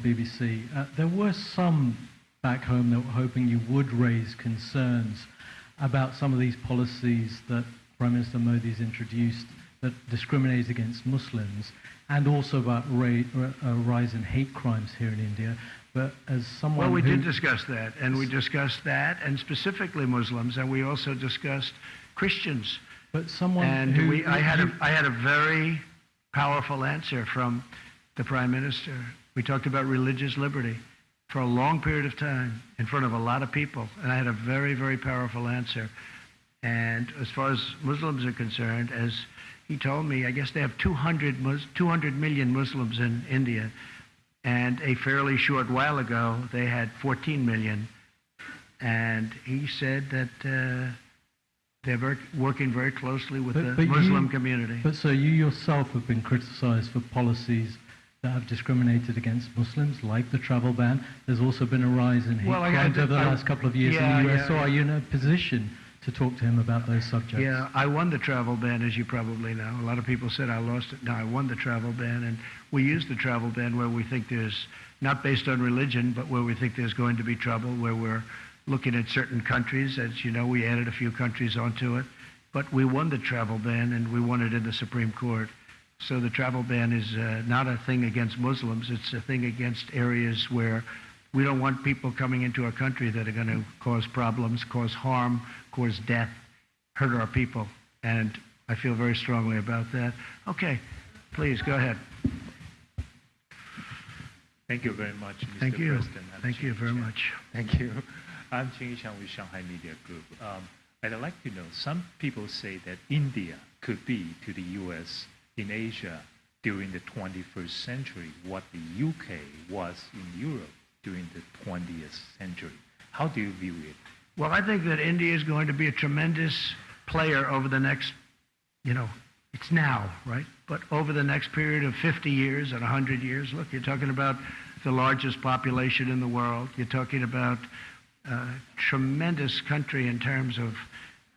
BBC. There were some back home that were hoping you would raise concerns about some of these policies that Prime Minister Modi's introduced that discriminate against Muslims, and also about a rise in hate crimes here in India. But as someone we did discuss that, and we discussed that, and specifically Muslims, and we also discussed Christians. But someone I had a very powerful answer from the Prime Minister. We talked about religious liberty for a long period of time in front of a lot of people, and I had a very, very powerful answer. And as far as Muslims are concerned, as he told me, I guess they have 200 million Muslims in India, and a fairly short while ago they had 14 million. And he said that they're working very closely with the Muslim community. But so you yourself have been criticized for policies that have discriminated against Muslims, like the travel ban. There's also been a rise in hate crimes over the last couple of years in the US. So are you in a position to talk to him about those subjects? Yeah, I won the travel ban, as you probably know. A lot of people said I lost it. No, I won the travel ban, and we use the travel ban where we think there's, not based on religion, but where we think there's going to be trouble, where we're looking at certain countries. As you know, we added a few countries onto it. But we won the travel ban, and we won it in the Supreme Court. So the travel ban is not a thing against Muslims. It's a thing against areas where we don't want people coming into our country that are going to cause problems, cause harm, cause death, hurt our people. And I feel very strongly about that. Okay, please, go ahead. Thank you very much, Mr. Thank you. President. Thank you very much. Thank you. I'm Jing Xiang with Shanghai Media Group. I'd like to know, some people say that India could be to the U.S. in Asia during the 21st century what the UK was in Europe during the 20th century. How do you view it? Well, I think that India is going to be a tremendous player over the next, it's now, right? But over the next period of 50 years and 100 years, look, you're talking about the largest population in the world. You're talking about a tremendous country in terms of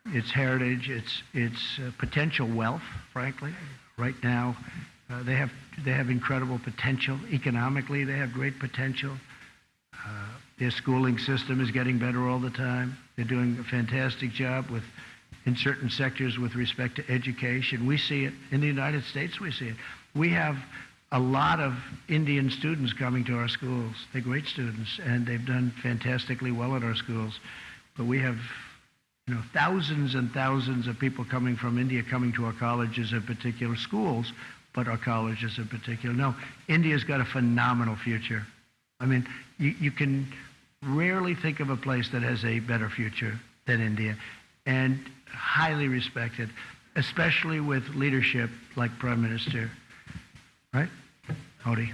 its heritage, its potential wealth, frankly. Right now, they have incredible potential. Economically, they have great potential. Their schooling system is getting better all the time. They're doing a fantastic job in certain sectors with respect to education. We see it. In the United States, we see it. We have a lot of Indian students coming to our schools. They're great students, and they've done fantastically well at our schools. But we have thousands and thousands of people coming from India coming to our colleges in particular, schools, but our colleges in particular. No, India's got a phenomenal future. I mean, you can rarely think of a place that has a better future than India, and highly respected, especially with leadership like Prime Minister, right? Modi.